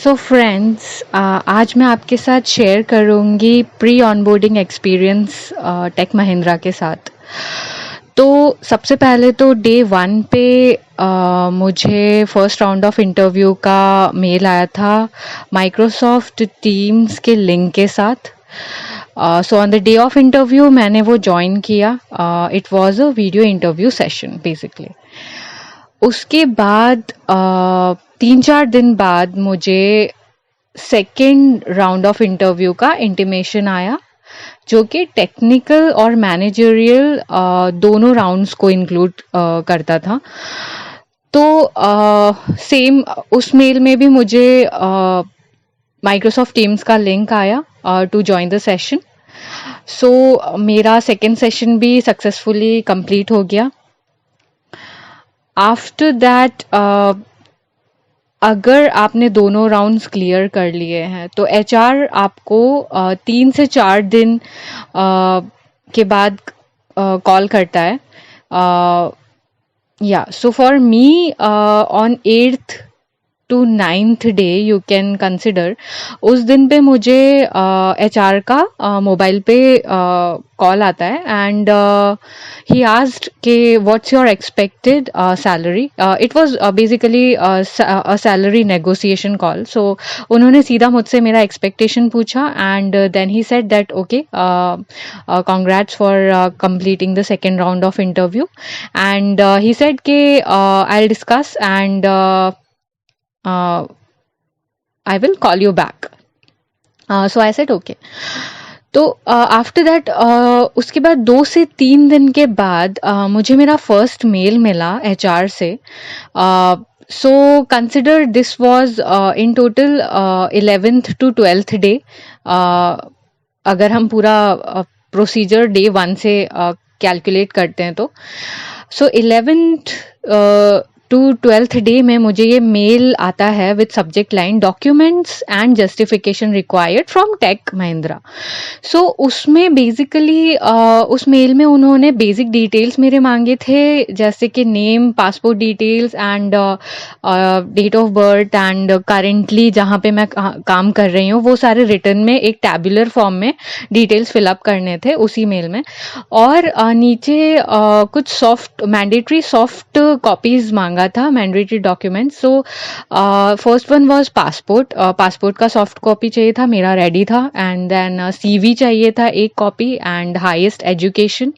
So friends, आज मैं आपके साथ शेयर करूँगी pre onboarding experience tech Mahindra के साथ। तो सबसे पहले तो डे 1 पे मुझे फर्स्ट राउंड ऑफ इंटरव्यू का मेल आया था माइक्रोसॉफ्ट टीम्स के लिंक के साथ। So on the day of interview मैंने वो ज्वाइन किया। It was a video interview session basically. उसके बाद 3-4 दिन बाद मुझे सेकेंड राउंड ऑफ इंटरव्यू का इंटीमेशन आया, जो कि टेक्निकल और मैनेजरियल दोनों राउंड्स को इंक्लूड करता था। तो सेम उस मेल में भी मुझे माइक्रोसॉफ्ट टीम्स का लिंक आया टू जॉइन द सेशन। सो मेरा सेकेंड सेशन भी सक्सेसफुली कंप्लीट हो गया। आफ्टर दैट अगर आपने दोनों राउंड्स क्लियर कर लिए हैं तो एचआर आपको 3 से 4 दिन के बाद कॉल करता है। या so for me on 8th to 9th day you can consider, उस दिन पे मुझे एचआर का मोबाइल पे कॉल आता है एंड ही आस्क्ड कि what's your expected salary. It was basically a salary negotiation call. So उन्होंने सीधा मुझसे मेरा एक्सपेक्टेशन पूछा and then he said that okay, congrats for completing the second round of interview, and he said कि I'll discuss and I will call you back. So I said okay. तो after that उसके बाद 2 से 3 दिन के बाद मुझे मेरा फर्स्ट मेल मिला एचआर से। So consider this was in total 11th to 12th day, अगर हम पूरा प्रोसीजर डे 1 से कैलकुलेट करते हैं तो। सो 11th टू 12th डे में मुझे ये मेल आता है with subject line documents and justification required from Tech Mahindra. So उसमें बेसिकली उस मेल में उन्होंने बेसिक डिटेल्स मेरे मांगे थे, जैसे कि name, passport details and date of birth and currently जहाँ पे मैं काम कर रही हूँ वो सारे रिटर्न में एक टैबुलर फॉर्म में डिटेल्स फिलअप करने थे उसी मेल में। और नीचे कुछ मैंडेटरी सॉफ्ट कॉपीज मांगा था, mandatory documents. So first one was passport का सॉफ्ट कॉपी चाहिए था, मेरा रेडी था। एंड देन सीवी चाहिए था एक copy and highest education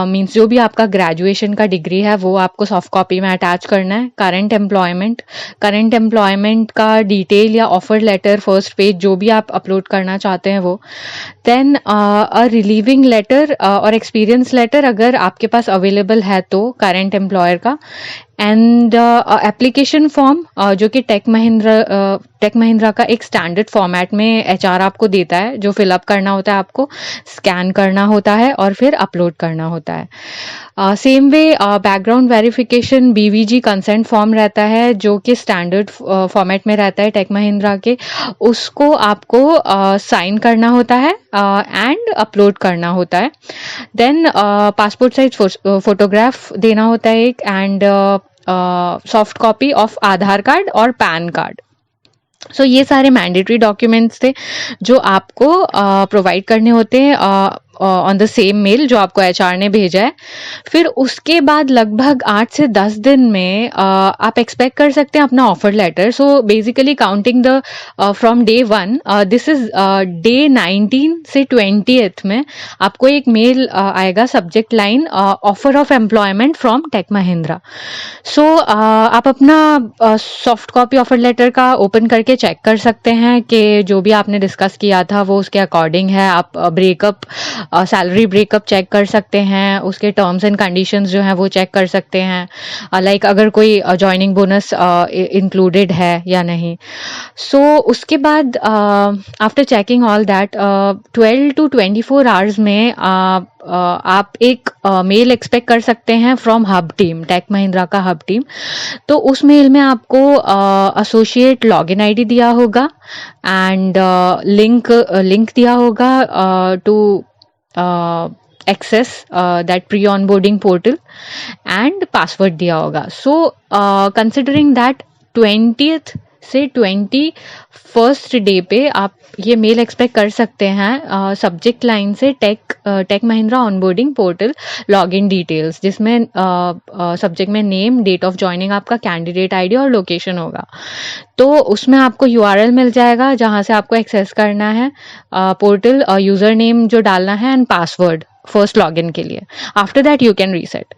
means जो भी आपका ग्रेजुएशन का डिग्री है वो आपको सॉफ्ट कॉपी में अटैच करना है। करंट एम्प्लॉयमेंट का डिटेल या ऑफर लेटर फर्स्ट पेज जो भी आप अपलोड करना चाहते हैं वो। देन अ रिलीविंग लेटर और एक्सपीरियंस लेटर अगर आपके पास अवेलेबल है तो करंट एम्प्लॉयर का। एंड एप्लीकेशन फॉर्म जो कि टेक महिंद्रा का एक स्टैंडर्ड फॉर्मेट में एचआर आपको देता है, जो फिलअप करना होता है, आपको स्कैन करना होता है और फिर अपलोड करना होता है। Same way background verification BVG consent form रहता है जो कि स्टैंडर्ड फॉर्मेट में रहता है टेक महिंद्रा के, उसको आपको साइन करना होता है एंड अपलोड करना होता है। देन पासपोर्ट साइज फोटोग्राफ देना होता है एक, and soft copy of Aadhaar card और पैन कार्ड। सो ये सारे मैंडेटरी डॉक्यूमेंट्स थे जो आपको प्रोवाइड करने होते हैं ऑन द सेम मेल जो आपको एचआर ने भेजा है। फिर उसके बाद लगभग 8 से 10 दिन में आप एक्सपेक्ट कर सकते हैं अपना offer letter. So basically counting the from day 1, this is day 19 से 20th में आपको एक मेल आएगा, subject line offer of employment from Tech Mahindra. So आप अपना सॉफ्ट कॉपी ऑफर लेटर का ओपन करके चेक कर सकते हैं कि जो भी आपने डिस्कस किया था वो उसके अकॉर्डिंग है। आप ब्रेकअप, सैलरी ब्रेकअप चेक कर सकते हैं, उसके टर्म्स एंड कंडीशंस जो हैं वो चेक कर सकते हैं, लाइक अगर कोई जॉइनिंग बोनस इंक्लूडेड है या नहीं। सो उसके बाद after checking all that 12 to 24 hours में आप एक मेल एक्सपेक्ट कर सकते हैं from hub team, tech Mahindra का हब टीम। तो उस मेल में आपको एसोसिएट लॉगिन आईडी दिया होगा एंड लिंक दिया होगा to access that pre-onboarding portal and password दिया होगा। So considering that 20th से 21st डे पे आप ये मेल एक्सपेक्ट कर सकते हैं सब्जेक्ट लाइन से tech Mahindra onboarding portal login details, जिसमें सब्जेक्ट में नेम, डेट ऑफ ज्वाइनिंग, आपका कैंडिडेट आईडी और लोकेशन होगा। तो उसमें आपको यूआरएल मिल जाएगा जहाँ से आपको एक्सेस करना है पोर्टल, यूज़र नेम जो डालना है एंड पासवर्ड फर्स्ट लॉगिन के लिए। After that you can reset.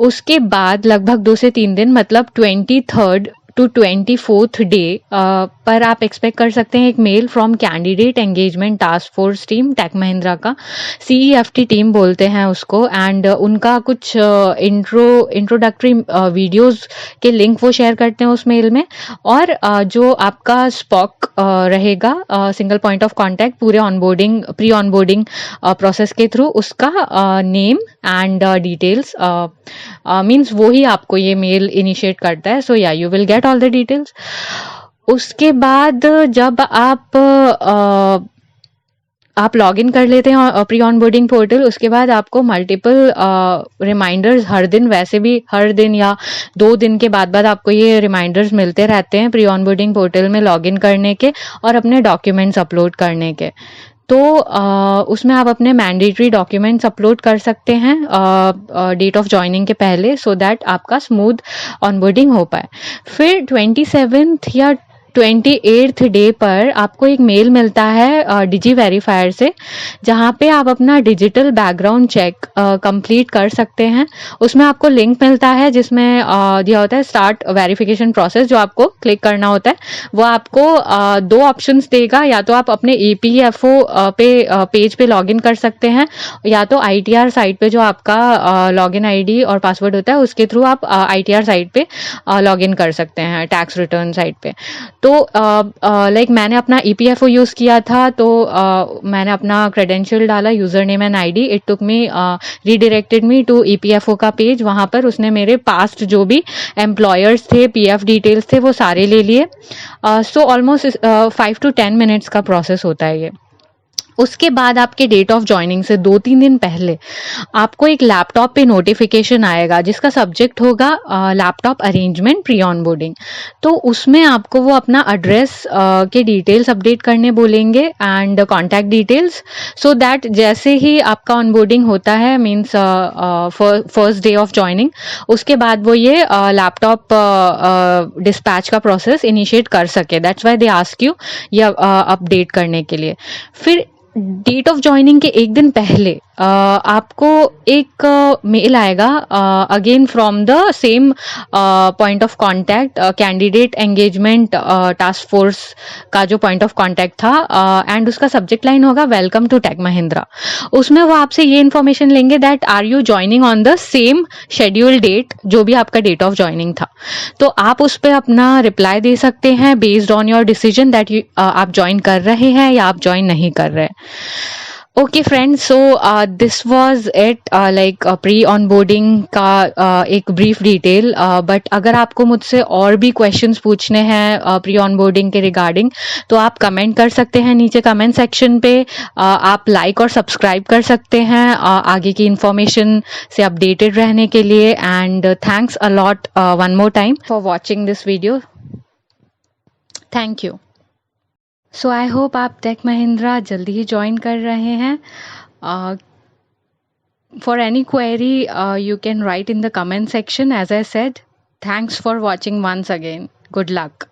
उसके बाद लगभग 2 से 3 दिन, मतलब 23rd टू 24th डे पर आप एक्सपेक्ट कर सकते हैं एक mail from candidate engagement task force team tech Mahindra का, CEFT टीम बोलते हैं उसको, एंड उनका कुछ इंट्रोडक्टरी वीडियोस के लिंक वो शेयर करते हैं उस मेल में, और जो आपका स्पॉक रहेगा सिंगल पॉइंट ऑफ कांटेक्ट पूरे ऑनबोर्डिंग प्री ऑनबोर्डिंग प्रोसेस के थ्रू, उसका नेम एंड डिटेल्स मीन्स वो ही आपको ये मेल इनिशिएट करता है। सो या you will get all the details. उसके बाद जब आप लॉग इन कर लेते हैं प्री ऑनबोर्डिंग पोर्टल, उसके बाद आपको मल्टीपल रिमाइंडर्स हर दिन, वैसे भी हर दिन या 2 दिन के बाद आपको ये रिमाइंडर्स मिलते रहते हैं प्री ऑनबोर्डिंग पोर्टल में लॉग इन करने के और अपने डॉक्यूमेंट्स अपलोड करने के। तो उसमें आप अपने मैंडेटरी डॉक्यूमेंट्स अपलोड कर सकते हैं डेट ऑफ ज्वाइनिंग के पहले, सो दैट आपका स्मूथ ऑनबोर्डिंग हो पाए। फिर 27th या 28th डे पर आपको एक मेल मिलता है डिजी वेरीफायर से, जहाँ पे आप अपना डिजिटल बैकग्राउंड चेक कंप्लीट कर सकते हैं। उसमें आपको लिंक मिलता है जिसमें दिया होता है स्टार्ट वेरिफिकेशन प्रोसेस, जो आपको क्लिक करना होता है। वो आपको 2 ऑप्शंस देगा, या तो आप अपने EPFO पेज पे लॉगिन कर सकते हैं, या तो ITR साइट पे जो आपका लॉगिन ID और पासवर्ड होता है उसके थ्रू आप ITR साइट पे लॉगिन कर सकते हैं, टैक्स रिटर्न साइट पे। तो लाइक मैंने अपना EPFO यूज़ किया था, तो मैंने अपना क्रेडेंशियल डाला, user name and ID। It took me redirected me to EPFO का पेज। वहाँ पर उसने मेरे पास्ट जो भी एम्प्लॉयर्स थे, PF डिटेल्स थे, वो सारे ले लिए। सो ऑलमोस्ट 5 to 10 मिनट्स का प्रोसेस होता है ये। उसके बाद आपके डेट ऑफ ज्वाइनिंग से 2-3 दिन पहले आपको एक लैपटॉप पे नोटिफिकेशन आएगा जिसका सब्जेक्ट होगा लैपटॉप अरेंजमेंट प्री ऑनबोर्डिंग। तो उसमें आपको वो अपना एड्रेस के डिटेल्स अपडेट करने बोलेंगे and contact details, so that जैसे ही आपका ऑनबोर्डिंग होता है, means first day of joining, उसके बाद वो ये लैपटॉप डिस्पैच का प्रोसेस इनिशिएट कर सके। That's why they ask you ये अपडेट करने के लिए। फिर डेट ऑफ ज्वाइनिंग के 1 दिन पहले आपको एक मेल आएगा again from the same point of contact, candidate engagement task force का जो पॉइंट ऑफ कांटेक्ट था, एंड उसका सब्जेक्ट लाइन होगा वेलकम टू टेक महिंद्रा। उसमें वो आपसे ये इन्फॉर्मेशन लेंगे that are you joining on the same schedule date जो भी आपका डेट ऑफ ज्वाइनिंग था। तो आप उस पर अपना रिप्लाई दे सकते हैं based on your decision that आप ज्वाइन कर रहे हैं या आप ज्वाइन नहीं कर रहे। Okay friends, so this was it, like pre onboarding का एक ब्रीफ डिटेल। बट अगर आपको मुझसे और भी क्वेश्चंस पूछने हैं प्री ऑनबोर्डिंग के रिगार्डिंग, तो आप कमेंट कर सकते हैं नीचे कमेंट सेक्शन पे। आप लाइक और सब्सक्राइब कर सकते हैं आगे की इंफॉर्मेशन से अपडेटेड रहने के लिए। And thanks a lot one more time for watching this video. Thank you. So I hope आप टेक महिंद्रा जल्दी ही ज्वाइन कर रहे हैं। For any query you can write in the comment section. As I said, thanks for watching once again. Good luck.